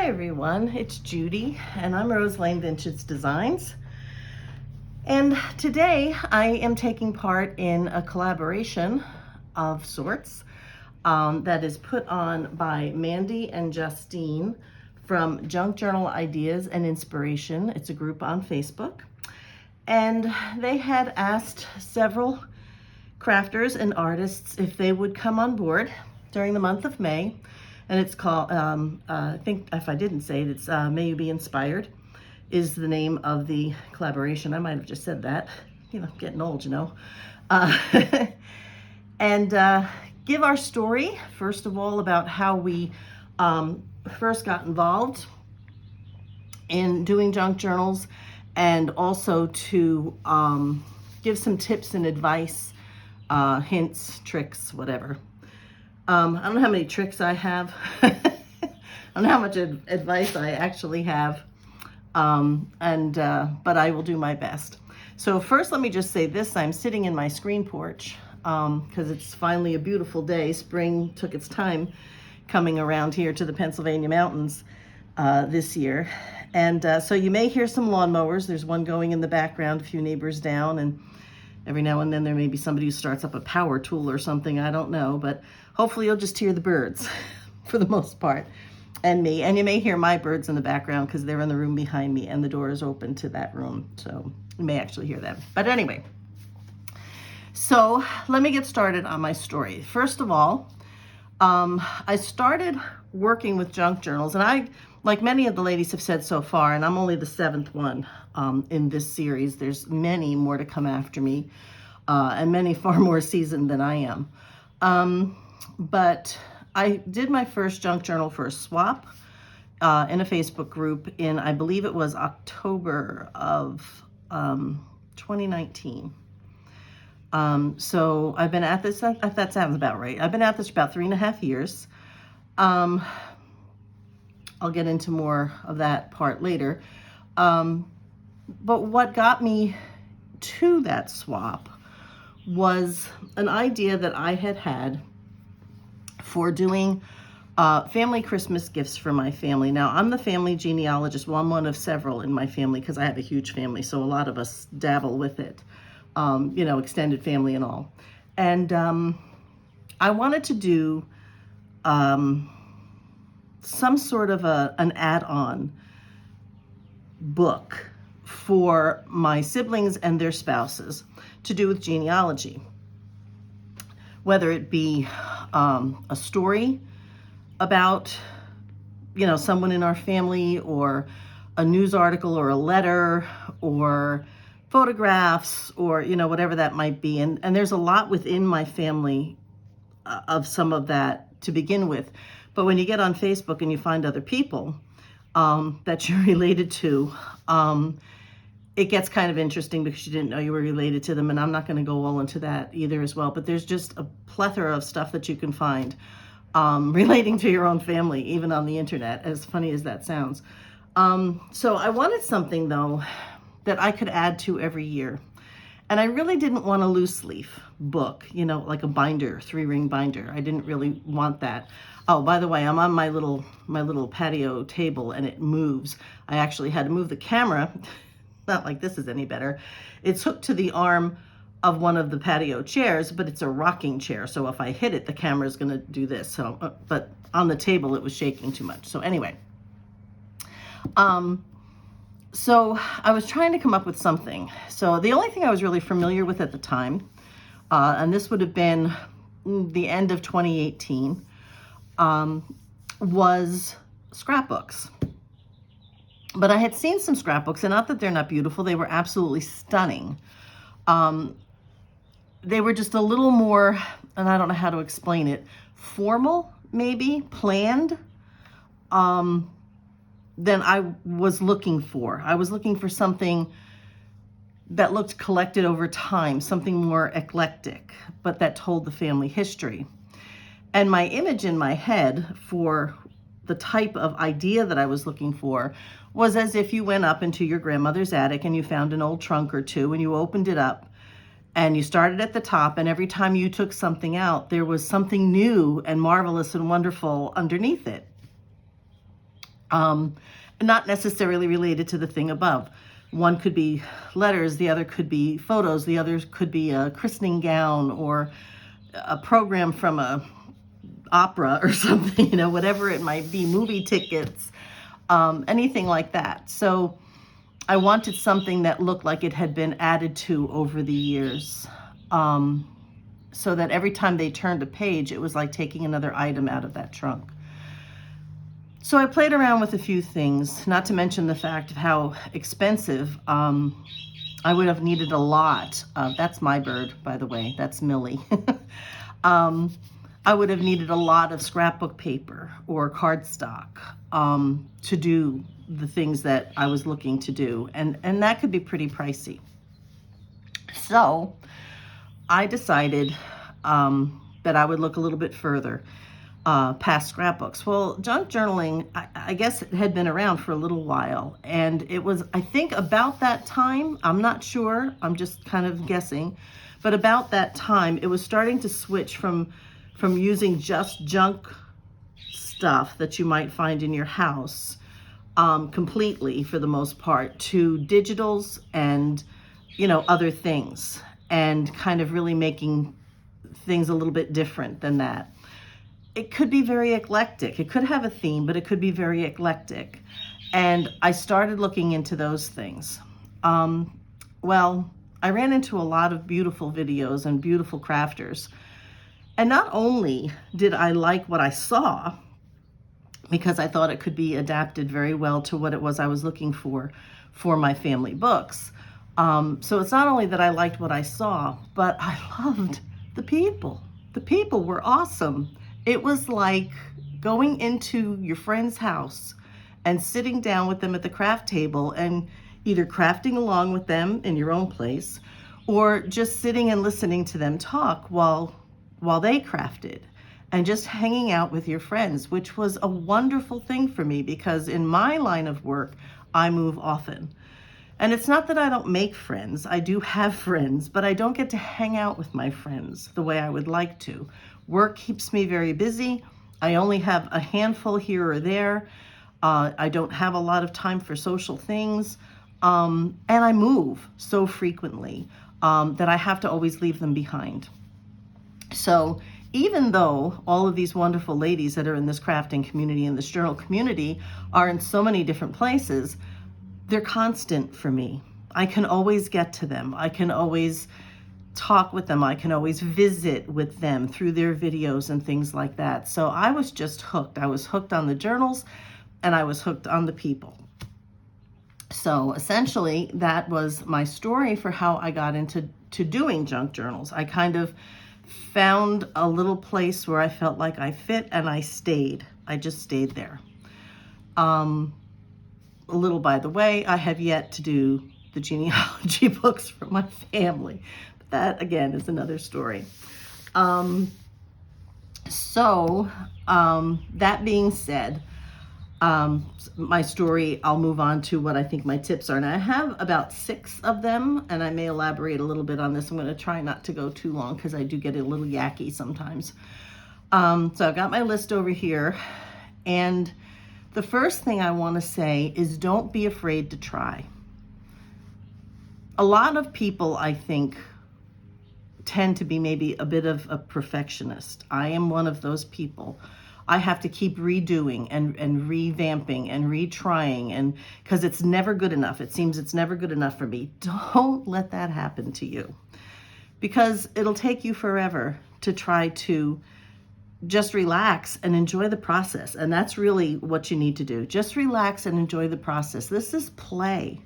Hi everyone, it's Judy and I'm Rose Lane Vintage Designs. And today I am taking part in a collaboration of sorts that is put on by Mandy and Justine from Junk Journal Ideas and Inspiration. It's a group on Facebook. And they had asked several crafters and artists if they would come on board during the month of May. And it's called, I think if I didn't say it, it's May You Be Inspired is the name of the collaboration. I might have just said that, getting old, and give our story, first of all, about how we first got involved in doing junk journals, and also to give some tips and advice, hints, tricks, whatever. I don't know how many tricks I have. I don't know how much advice I actually have, but I will do my best. So first, let me just say this. I'm sitting in my screen porch because it's finally a beautiful day. Spring took its time coming around here to the Pennsylvania mountains this year. And so you may hear some lawnmowers. There's one going in the background, a few neighbors down, and every now and then there may be somebody who starts up a power tool or something, I don't know, but hopefully you'll just hear the birds for the most part, and me. And you may hear my birds in the background because they're in the room behind me and the door is open to that room, so you may actually hear them. But anyway, so let me get started on my story. First of all, I started working with junk journals, and I, like many of the ladies have said so far, and I'm only the seventh one in this series. There's many more to come after me, and many far more seasoned than I am. But I did my first junk journal for a swap in a Facebook group in, I believe it was October of 2019. So I've been at this, that sounds about right. I've been at this for about 3.5 years. I'll get into more of that part later. But what got me to that swap was an idea that I had for doing family Christmas gifts for my family. Now, I'm the family genealogist. Well, I'm one of several in my family because I have a huge family, so a lot of us dabble with it, extended family and all. And I wanted to do some sort of an add-on book for my siblings and their spouses to do with genealogy, whether it be a story about someone in our family, or a news article, or a letter, or photographs, or whatever that might be. And there's a lot within my family of some of that to begin with. But when you get on Facebook and you find other people that you're related to, it gets kind of interesting because you didn't know you were related to them. And I'm not going to go all into that either as well. But there's just a plethora of stuff that you can find relating to your own family, even on the internet, as funny as that sounds. So I wanted something, though, that I could add to every year. And I really didn't want a loose leaf book, like a binder, 3-ring binder. I didn't really want that. Oh, by the way, I'm on my little patio table and it moves. I actually had to move the camera. Not like this is any better. It's hooked to the arm of one of the patio chairs, but it's a rocking chair. So if I hit it, the camera is going to do this. So, but on the table, it was shaking too much. So anyway, so I was trying to come up with something. So the only thing I was really familiar with at the time, and this would have been the end of 2018, was scrapbooks. But I had seen some scrapbooks, and not that they're not beautiful, they were absolutely stunning. They were just a little more, and I don't know how to explain it, formal, maybe, planned, than I was looking for. I was looking for something that looked collected over time, something more eclectic, but that told the family history. And my image in my head for the type of idea that I was looking for was as if you went up into your grandmother's attic and you found an old trunk or two and you opened it up and you started at the top, and every time you took something out, there was something new and marvelous and wonderful underneath it. Not necessarily related to the thing above. One could be letters, the other could be photos, the other could be a christening gown or a program from a opera or something, whatever it might be, movie tickets, anything like that. So I wanted something that looked like it had been added to over the years, so that every time they turned a page, it was like taking another item out of that trunk. So I played around with a few things, not to mention the fact of how expensive. I would have needed a lot. That's my bird, by the way. That's Millie. I would have needed a lot of scrapbook paper or cardstock to do the things that I was looking to do. And that could be pretty pricey. So I decided that I would look a little bit further past scrapbooks. Well, junk journaling, I guess it had been around for a little while. And it was, I think, about that time, I'm not sure, I'm just kind of guessing, but about that time, it was starting to switch from using just junk stuff that you might find in your house completely, for the most part, to digitals and, other things, and kind of really making things a little bit different than that. It could be very eclectic. It could have a theme, but it could be very eclectic. And I started looking into those things. Well, I ran into a lot of beautiful videos and beautiful crafters. And not only did I like what I saw, because I thought it could be adapted very well to what it was I was looking for my family books. So it's not only that I liked what I saw, but I loved the people. The people were awesome. It was like going into your friend's house and sitting down with them at the craft table and either crafting along with them in your own place, or just sitting and listening to them talk while they crafted, and just hanging out with your friends, which was a wonderful thing for me, because in my line of work, I move often. And it's not that I don't make friends. I do have friends, but I don't get to hang out with my friends the way I would like to. Work keeps me very busy. I only have a handful here or there. I don't have a lot of time for social things. And I move so frequently that I have to always leave them behind. So even though all of these wonderful ladies that are in this crafting community and this journal community are in so many different places, they're constant for me. I can always get to them. I can always talk with them. I can always visit with them through their videos and things like that. So I was just hooked. I was hooked on the journals, and I was hooked on the people. So essentially, that was my story for how I got into doing junk journals. I kind of found a little place where I felt like I fit, and I stayed. I just stayed there. A little by the way, I have yet to do the genealogy books for my family. But that, again, is another story. That being said, my story, I'll move on to what I think my tips are. And I have about 6 of them, and I may elaborate a little bit on this. I'm going to try not to go too long because I do get a little yucky sometimes. So I've got my list over here, and the first thing I want to say is don't be afraid to try. A lot of people, I think, tend to be maybe a bit of a perfectionist. I am one of those people. I have to keep redoing and revamping and retrying, and because it's never good enough. It seems it's never good enough for me. Don't let that happen to you, because it'll take you forever to try to just relax and enjoy the process. And that's really what you need to do. Just relax and enjoy the process. This is play.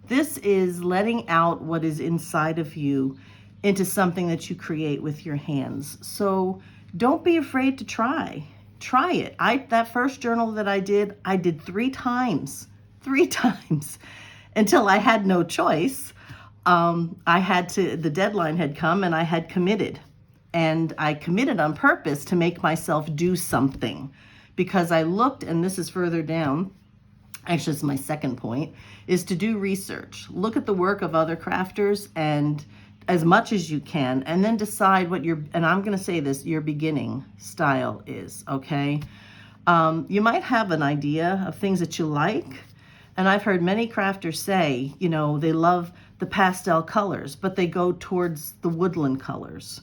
This is letting out what is inside of you into something that you create with your hands. So don't be afraid to try. Try it. That first journal that I did 3 times, until I had no choice. The deadline had come, and I had committed. And I committed on purpose to make myself do something, because I looked, and this is further down, actually it's my second point, is to do research. Look at the work of other crafters, and as much as you can, and then decide what and I'm going to say this, your beginning style is, okay? You might have an idea of things that you like. And I've heard many crafters say, they love the pastel colors, but they go towards the woodland colors.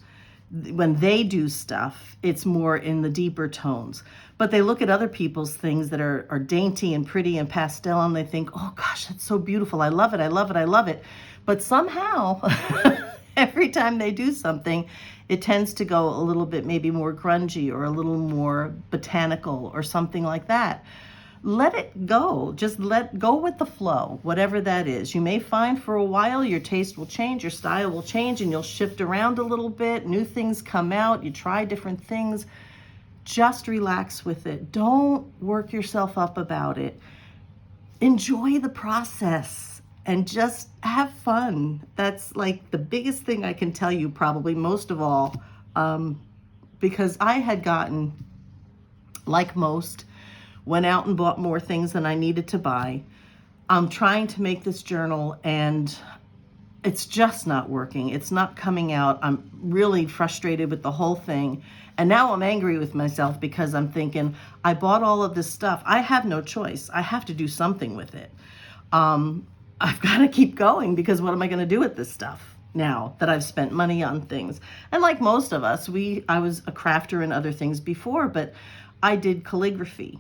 When they do stuff, it's more in the deeper tones. But they look at other people's things that are dainty and pretty and pastel, and they think, oh gosh, that's so beautiful. I love it, I love it, I love it. But somehow, every time they do something, it tends to go a little bit maybe more grungy or a little more botanical or something like that. Let it go. Just go with the flow, whatever that is. You may find for a while your taste will change, your style will change, and you'll shift around a little bit. New things come out. You try different things. Just relax with it. Don't work yourself up about it. Enjoy the process and just have fun. That's like the biggest thing I can tell you, probably most of all, because I had gotten, like most, went out and bought more things than I needed to buy. I'm trying to make this journal and it's just not working. It's not coming out. I'm really frustrated with the whole thing. And now I'm angry with myself because I'm thinking, I bought all of this stuff. I have no choice. I have to do something with it. I've got to keep going because what am I going to do with this stuff now that I've spent money on things? And like most of us, I was a crafter and other things before, but I did calligraphy.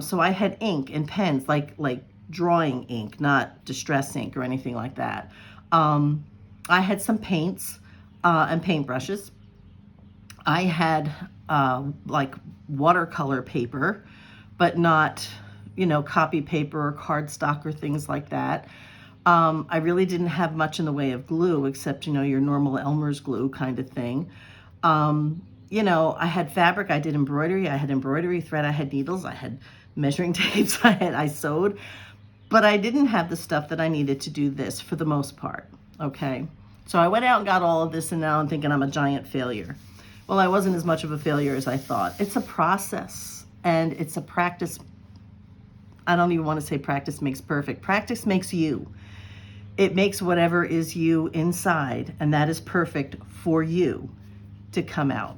So I had ink and pens, like drawing ink, not distress ink or anything like that. I had some paints and paintbrushes. I had like watercolor paper, but not, copy paper or cardstock or things like that. I really didn't have much in the way of glue except, your normal Elmer's glue kind of thing. I had fabric, I did embroidery, I had embroidery thread, I had needles, I had measuring tapes, I sewed, but I didn't have the stuff that I needed to do this for the most part, okay? So I went out and got all of this and now I'm thinking I'm a giant failure. Well, I wasn't as much of a failure as I thought. It's a process and it's a practice. I don't even want to say practice makes perfect. Practice makes you. It makes whatever is you inside, and that is perfect for you to come out.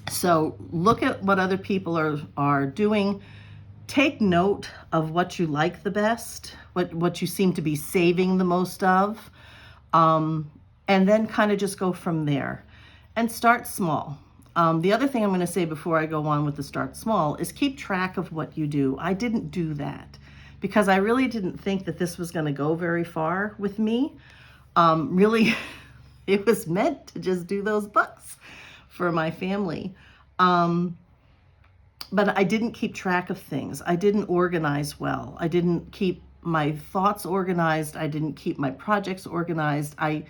So look at what other people are doing. Take note of what you like the best, what you seem to be saving the most of, and then kind of just go from there and start small. The other thing I'm going to say before I go on with the start small is keep track of what you do. I didn't do that because I really didn't think that this was going to go very far with me. Really, it was meant to just do those books for my family. But I didn't keep track of things. I didn't organize well. I didn't keep my thoughts organized. I didn't keep my projects organized. I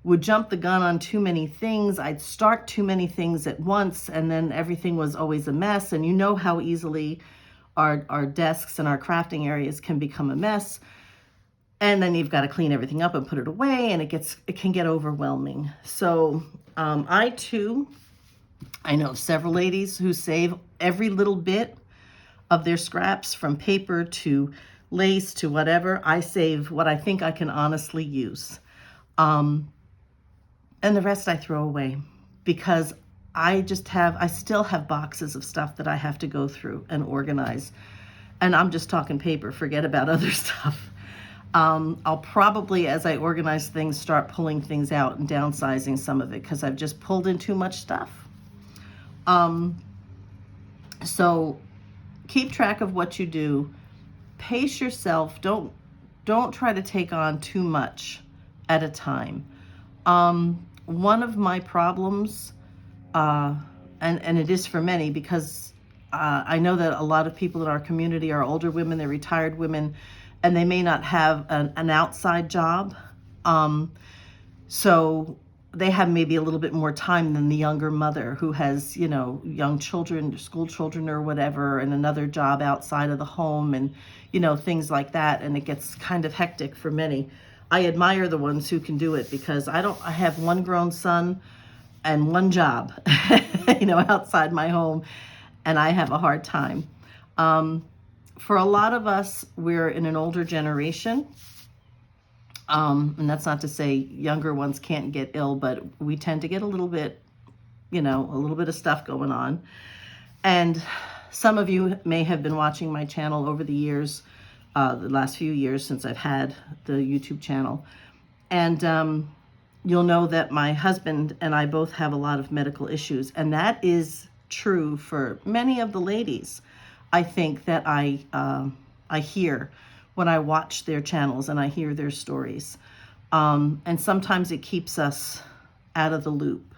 would jump the gun on too many things. I'd start too many things at once, and then everything was always a mess. And you know how easily our desks and our crafting areas can become a mess. And then you've got to clean everything up and put it away, and it can get overwhelming. So I know several ladies who save every little bit of their scraps, from paper to lace to whatever. I save what I think I can honestly use. And the rest I throw away because I still have boxes of stuff that I have to go through and organize. And I'm just talking paper, forget about other stuff. I'll probably, as I organize things, start pulling things out and downsizing some of it because I've just pulled in too much stuff. So keep track of what you do. Pace yourself. Don't try to take on too much at a time. One of my problems, and it is for many, because I know that a lot of people in our community are older women, they're retired women, and they may not have an outside job. So they have maybe a little bit more time than the younger mother who has, young children, school children or whatever, and another job outside of the home and, things like that. And it gets kind of hectic for many. I admire the ones who can do it because I have one grown son and one job, outside my home, and I have a hard time. For a lot of us, we're in an older generation. And that's not to say younger ones can't get ill, but we tend to get a little bit of stuff going on. And some of you may have been watching my channel over the years, the last few years since I've had the YouTube channel. And you'll know that my husband and I both have a lot of medical issues. And that is true for many of the ladies, I think, that I hear when I watch their channels and I hear their stories. And sometimes it keeps us out of the loop.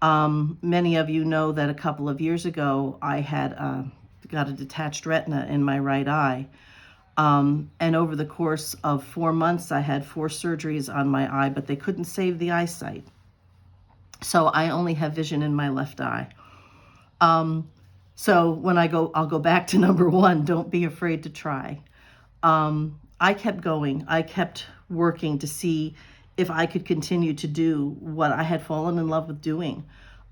Many of you know that a couple of years ago, I had got a detached retina in my right eye. And over the course of 4 months, I had 4 surgeries on my eye, but they couldn't save the eyesight. So I only have vision in my left eye. So when I'll go back to number 1, don't be afraid to try. I kept going. I kept working to see if I could continue to do what I had fallen in love with doing.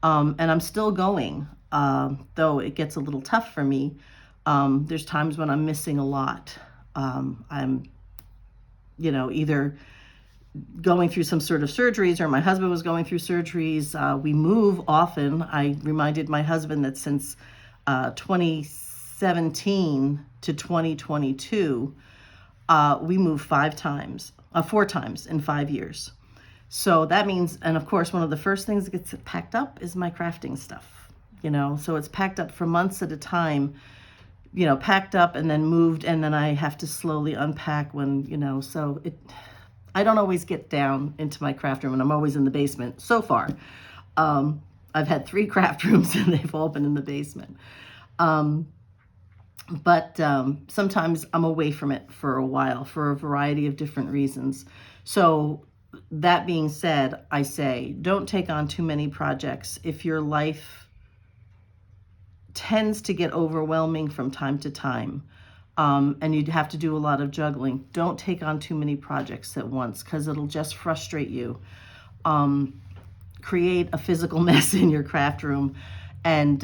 And I'm still going, though it gets a little tough for me. There's times when I'm missing a lot. I'm, either going through some sort of surgeries, or my husband was going through surgeries. We move often. I reminded my husband that since 2017 to 2022, we moved 4 times in 5 years. So that means, and of course, one of the first things that gets packed up is my crafting stuff, so it's packed up for months at a time, packed up and then moved, and then I have to slowly unpack so I don't always get down into my craft room, and I'm always in the basement so far. I've had 3 craft rooms and they've all been in the basement. But sometimes I'm away from it for a while for a variety of different reasons. So that being said, I say, don't take on too many projects. If your life tends to get overwhelming from time to time, and you'd have to do a lot of juggling, don't take on too many projects at once, because it'll just frustrate you. Create a physical mess in your craft room, and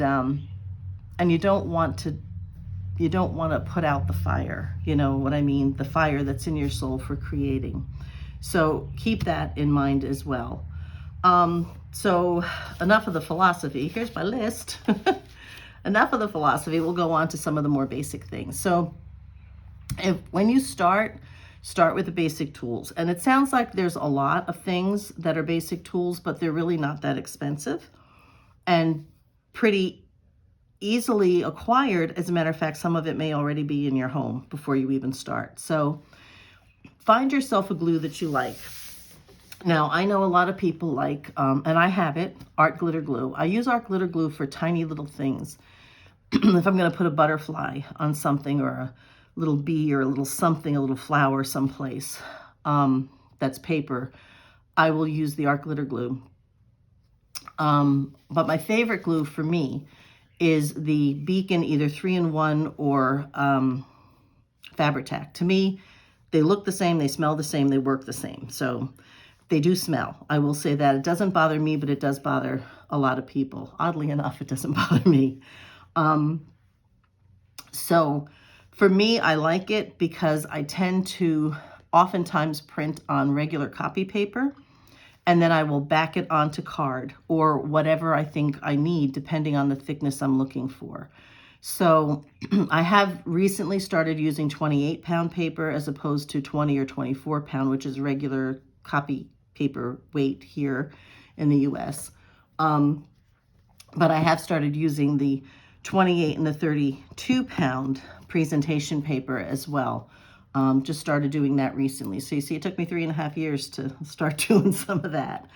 you don't want to put out the fire, what I mean, the fire that's in your soul for creating. So keep that in mind as well. So enough of the philosophy. Here's my list. Enough of the philosophy. We'll go on to some of the more basic things. So when you start with the basic tools. And it sounds like there's a lot of things that are basic tools, but they're really not that expensive and pretty easily acquired. As a matter of fact, some of it may already be in your home before you even start. So find yourself a glue that you like. Now, I know a lot of people like, and I have it, art glitter glue. I use art glitter glue for tiny little things. If I'm going to put a butterfly on something, or a little bee, or a little something, a little flower someplace, that's paper, I will use the art glitter glue. But my favorite glue for me is the Beacon, either 3-in-1 or Fabri-Tac. To me, they look the same, they smell the same, they work the same. So they do smell. I will say that. It doesn't bother me, but it does bother a lot of people. Oddly enough, it doesn't bother me. So for me, I like it because I tend to oftentimes print on regular copy paper, and then I will back it onto card or whatever I think I need, depending on the thickness I'm looking for. So I have recently started using 28-pound paper as opposed to 20 or 24-pound, which is regular copy paper weight here in the US. But I have started using the 28 and the 32-pound presentation paper as well. Just started doing that recently. So you see, it took me 3.5 years to start doing some of that.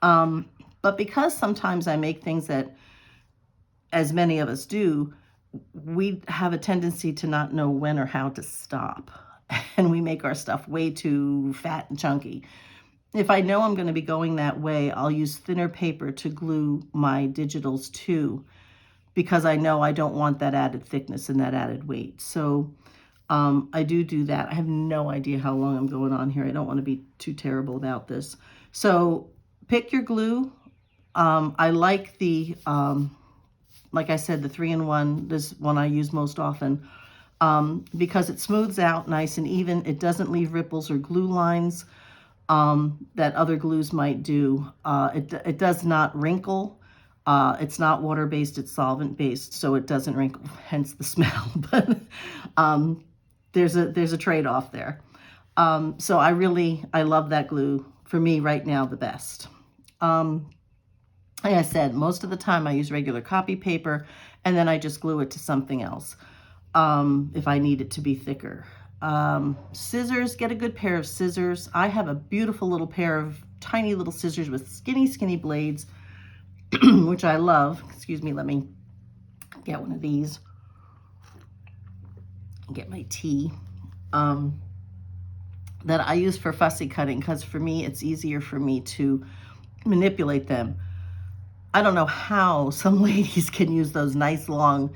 But because sometimes I make things that, as many of us do, we have a tendency to not know when or how to stop. And we make our stuff way too fat and chunky. If I know I'm going to be going that way, I'll use thinner paper to glue my digitals to, because I know I don't want that added thickness and that added weight. So I do that. I have no idea how long I'm going on here. I don't want to be too terrible about this. So pick your glue. I like the, like I said, the 3-in-1, this one I use most often, because it smooths out nice and even. It doesn't leave ripples or glue lines that other glues might do. It does not wrinkle. It's not water-based, it's solvent-based, so it doesn't wrinkle, hence the smell. But there's a trade-off there. So I love that glue. For me right now, the best. Like I said, most of the time I use regular copy paper, and then I just glue it to something else if I need it to be thicker. Scissors, get a good pair of scissors. I have a beautiful little pair of tiny little scissors with skinny, skinny blades, which I love. Excuse me, let me get one of these. Get my tea. That I use for fussy cutting, because for me, it's easier for me to manipulate them. I don't know how some ladies can use those nice long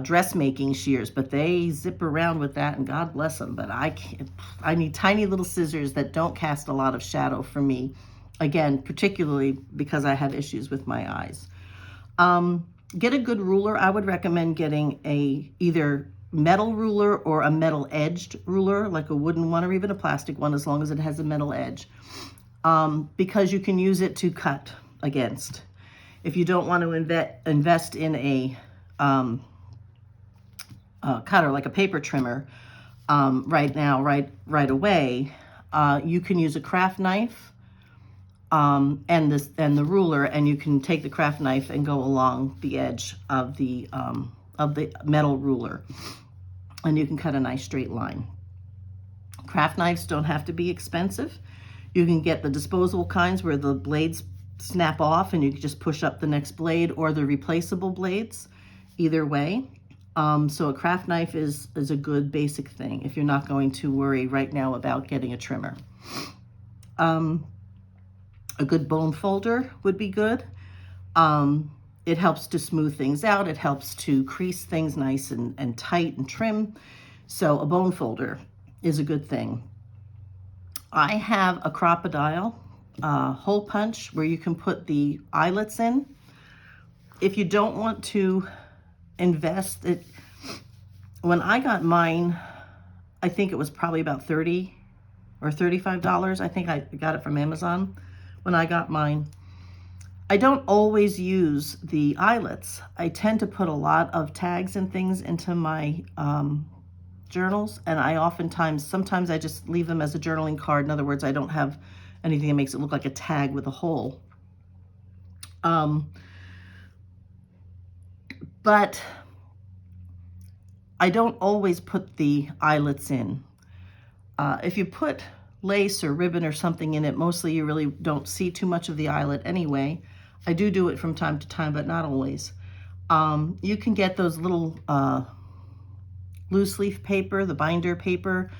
dressmaking shears, but they zip around with that, and God bless them. But I can't. I need tiny little scissors that don't cast a lot of shadow for me. Again, particularly because I have issues with my eyes. Get a good ruler. I would recommend getting either metal ruler or a metal edged ruler, like a wooden one or even a plastic one, as long as it has a metal edge, because you can use it to cut against. If you don't want to invest in a cutter, like a paper trimmer, right away, you can use a craft knife and the ruler, and you can take the craft knife and go along the edge of the metal ruler, and you can cut a nice straight line. Craft knives don't have to be expensive. You can get the disposable kinds where the blades snap off and you can just push up the next blade, or the replaceable blades. Either way. So a craft knife is a good basic thing if you're not going to worry right now about getting a trimmer. A good bone folder would be good. It helps to smooth things out. It helps to crease things nice and tight and trim. So a bone folder is a good thing. I have a crocodile hole punch where you can put the eyelets in. If you don't want to invest it, when I got mine, I think it was probably about $30 or $35. I think I got it from Amazon when I got mine. I don't always use the eyelets. I tend to put a lot of tags and things into my journals, and sometimes I just leave them as a journaling card. In other words, I don't have anything that makes it look like a tag with a hole. But I don't always put the eyelets in. If you put lace or ribbon or something in it, mostly you really don't see too much of the eyelet anyway. I do it from time to time, but not always. You can get those little loose leaf paper, the binder paper,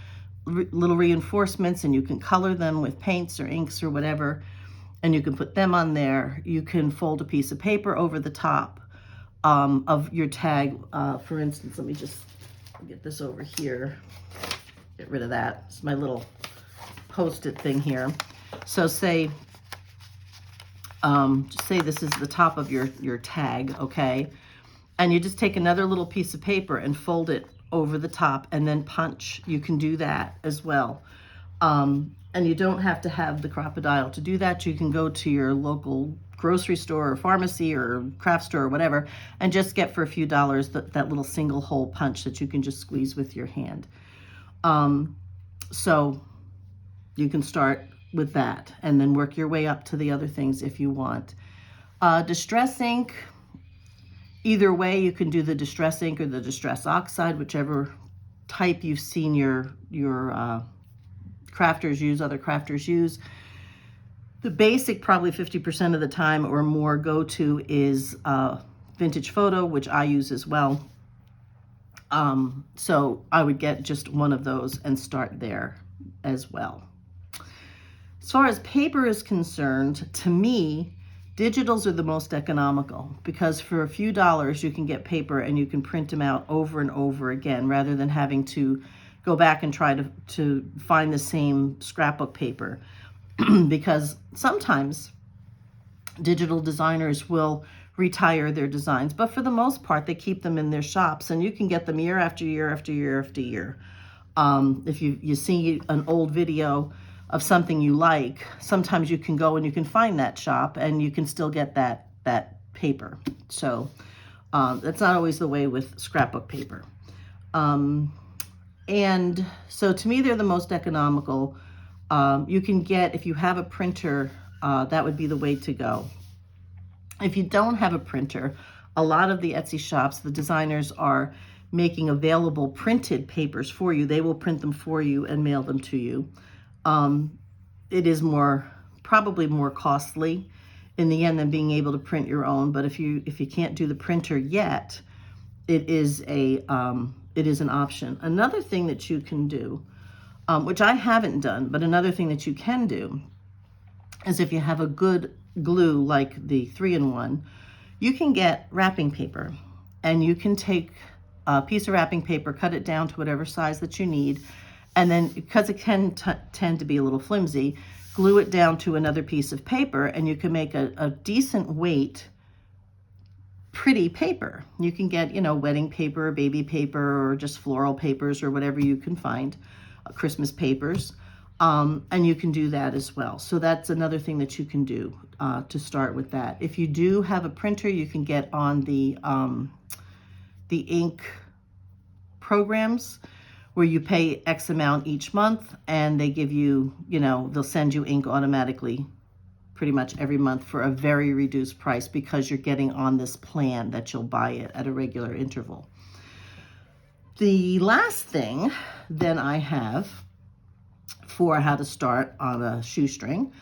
little reinforcements, and you can color them with paints or inks or whatever, and you can put them on there. You can fold a piece of paper over the top of your tag. For instance, let me just get this over here, get rid of that. It's my little Post-it thing here. So say this is the top of your tag, okay? And you just take another little piece of paper and fold it over the top and then punch. You can do that as well. And you don't have to have the crocodile to do that. You can go to your local grocery store or pharmacy or craft store or whatever and just get for a few dollars that little single hole punch that you can just squeeze with your hand. So you can start with that and then work your way up to the other things if you want. Distress ink, either way, you can do the distress ink or the distress oxide, whichever type you've seen your crafters use, other crafters use. The basic, probably 50% of the time or more, go-to is vintage photo, which I use as well. So I would get just one of those and start there as well. As far as paper is concerned, to me, digitals are the most economical, because for a few dollars you can get paper and you can print them out over and over again, rather than having to go back and try to find the same scrapbook paper. Because sometimes digital designers will retire their designs, but for the most part they keep them in their shops, and you can get them year after year after year after year. If you see an old video of something you like, sometimes you can go and you can find that shop and you can still get that that paper. So that's not always the way with scrapbook paper. And so to me, they're the most economical. You can get, if you have a printer, that would be the way to go. If you don't have a printer, a lot of the Etsy shops, the designers are making available printed papers for you. They will print them for you and mail them to you. It is probably more costly in the end than being able to print your own. But if you can't do the printer yet, it is an option. Another thing that you can do, which I haven't done, but another thing that you can do is if you have a good glue like the 3-in-1, you can get wrapping paper, and you can take a piece of wrapping paper, cut it down to whatever size that you need, and then, because it can tend to be a little flimsy, glue it down to another piece of paper, and you can make a decent weight, pretty paper. You can get, wedding paper, baby paper, or just floral papers, or whatever you can find, Christmas papers, and you can do that as well. So that's another thing that you can do to start with that. If you do have a printer, you can get on the ink programs where you pay X amount each month, and they give you, they'll send you ink automatically pretty much every month for a very reduced price, because you're getting on this plan that you'll buy it at a regular interval. The last thing then I have for how to start on a shoestring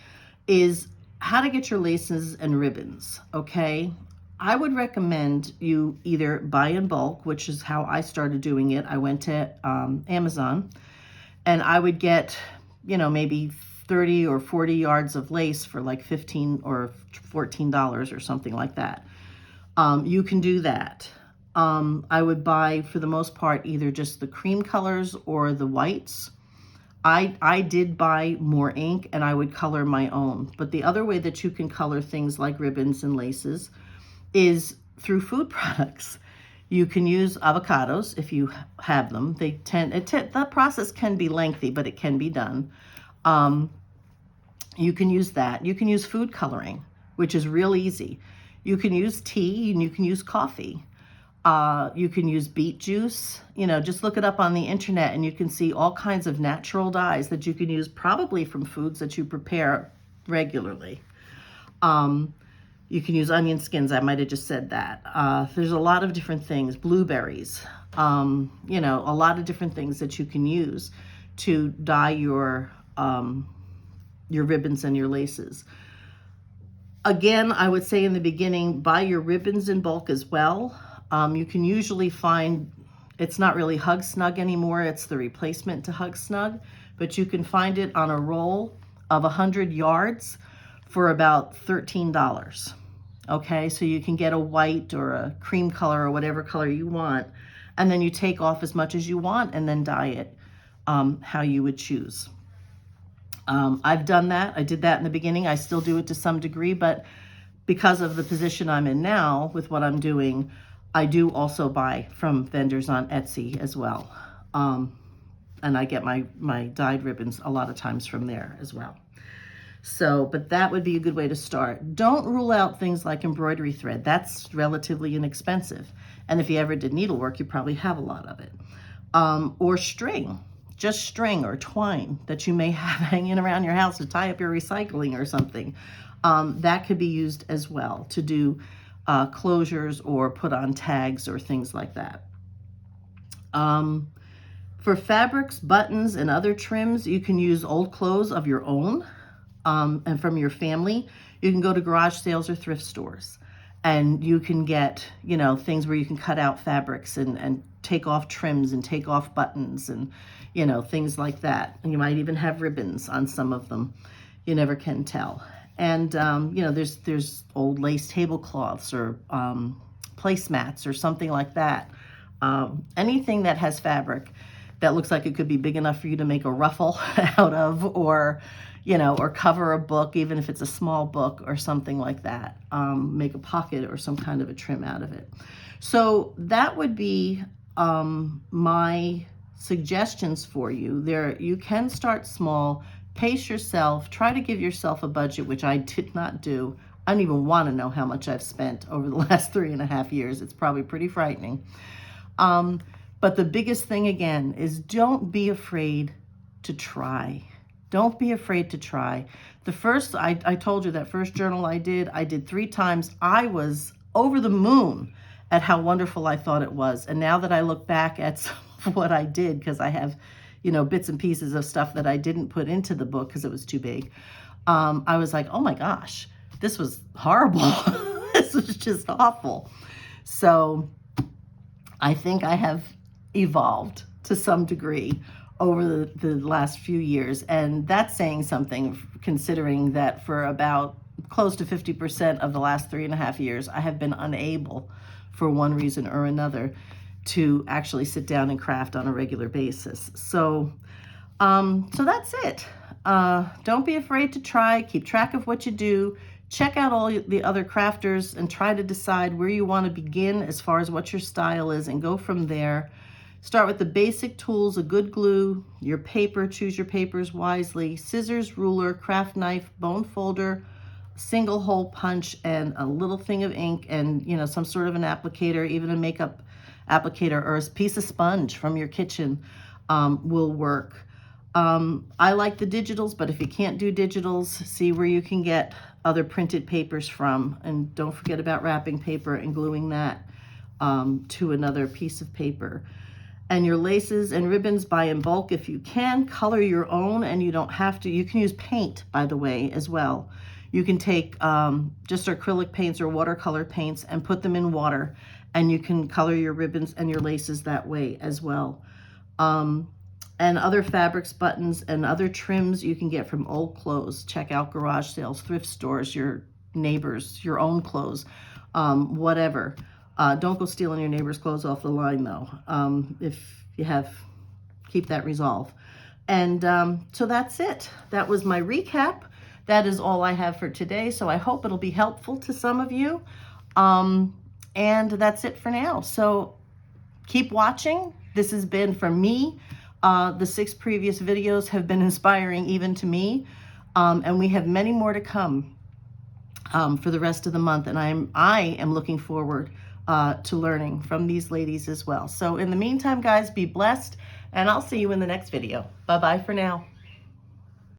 is how to get your laces and ribbons, okay? I would recommend you either buy in bulk, which is how I started doing it. I went to Amazon, and I would get, maybe 30 or 40 yards of lace for like $15 or $14 or something like that. You can do that. I would buy, for the most part, either just the cream colors or the whites. I did buy more ink, and I would color my own. But the other way that you can color things like ribbons and laces is through food products. You can use avocados if you have them. The process can be lengthy, but it can be done. You can use that. You can use food coloring, which is real easy. You can use tea, and you can use coffee. You can use beet juice. Just look it up on the internet, and you can see all kinds of natural dyes that you can use, probably from foods that you prepare regularly. You can use onion skins. I might have just said that. There's a lot of different things. Blueberries. A lot of different things that you can use to dye your ribbons and your laces. Again, I would say in the beginning, buy your ribbons in bulk as well. You can usually find, it's not really Hug Snug anymore, it's the replacement to Hug Snug, but you can find it on a roll of 100 yards for about $13. Okay, so you can get a white or a cream color or whatever color you want, and then you take off as much as you want and then dye it how you would choose. I've done that. I did that in the beginning. I still do it to some degree, but because of the position I'm in now with what I'm doing, I do also buy from vendors on Etsy as well. And I get my dyed ribbons a lot of times from there as well. So, but that would be a good way to start. Don't rule out things like embroidery thread. That's relatively inexpensive. And if you ever did needlework, you probably have a lot of it. Or string, just string or twine that you may have hanging around your house to tie up your recycling or something. That could be used as well to do closures or put on tags or things like that. For fabrics, buttons, and other trims, you can use old clothes of your own and from your family. You can go to garage sales or thrift stores, and you can get, things where you can cut out fabrics and take off trims and take off buttons and, things like that. And you might even have ribbons on some of them. You never can tell. And, there's old lace tablecloths or placemats or something like that. Anything that has fabric that looks like it could be big enough for you to make a ruffle out of, or cover a book, even if it's a small book or something like that. Make a pocket or some kind of a trim out of it. So that would be my suggestions for you. You can start small. Pace yourself, try to give yourself a budget, which I did not do. I don't even want to know how much I've spent over the last 3.5 years. It's probably pretty frightening. But the biggest thing again is don't be afraid to try. Don't be afraid to try. The first, I told you that first journal I did 3 times. I was over the moon at how wonderful I thought it was. And now that I look back at some of what I did, because I have, you know, bits and pieces of stuff that I didn't put into the book because it was too big, I was like, oh my gosh, this was horrible. This was just awful. So I think I have evolved to some degree over the last few years. And that's saying something, considering that for about close to 50% of the last 3.5 years, I have been unable, for one reason or another, to actually sit down and craft on a regular basis. So that's it. Don't be afraid to try. Keep track of what you do. Check out all the other crafters and try to decide where you want to begin as far as what your style is, and go from there. Start with the basic tools: a good glue, your paper, choose your papers wisely, scissors, ruler, craft knife, bone folder, single hole punch, and a little thing of ink, and, you know, some sort of an applicator, even a makeup applicator or a piece of sponge from your kitchen will work. I like the digitals, but if you can't do digitals, see where you can get other printed papers from. And don't forget about wrapping paper and gluing that to another piece of paper. And your laces and ribbons, buy in bulk if you can. Color your own, and you don't have to. You can use paint, by the way, as well. You can take just acrylic paints or watercolor paints and put them in water, and you can color your ribbons and your laces that way as well. And other fabrics, buttons, and other trims you can get from old clothes. Check out garage sales, thrift stores, your neighbors, your own clothes, whatever. Don't go stealing your neighbor's clothes off the line, though. If you have, keep that resolve. And so that's it. That was my recap. That is all I have for today. So I hope it'll be helpful to some of you. And that's it for now. So keep watching. This has been from me. The 6 previous videos have been inspiring even to me. And we have many more to come for the rest of the month. And I am looking forward to learning from these ladies as well. So in the meantime, guys, be blessed, and I'll see you in the next video. Bye-bye for now.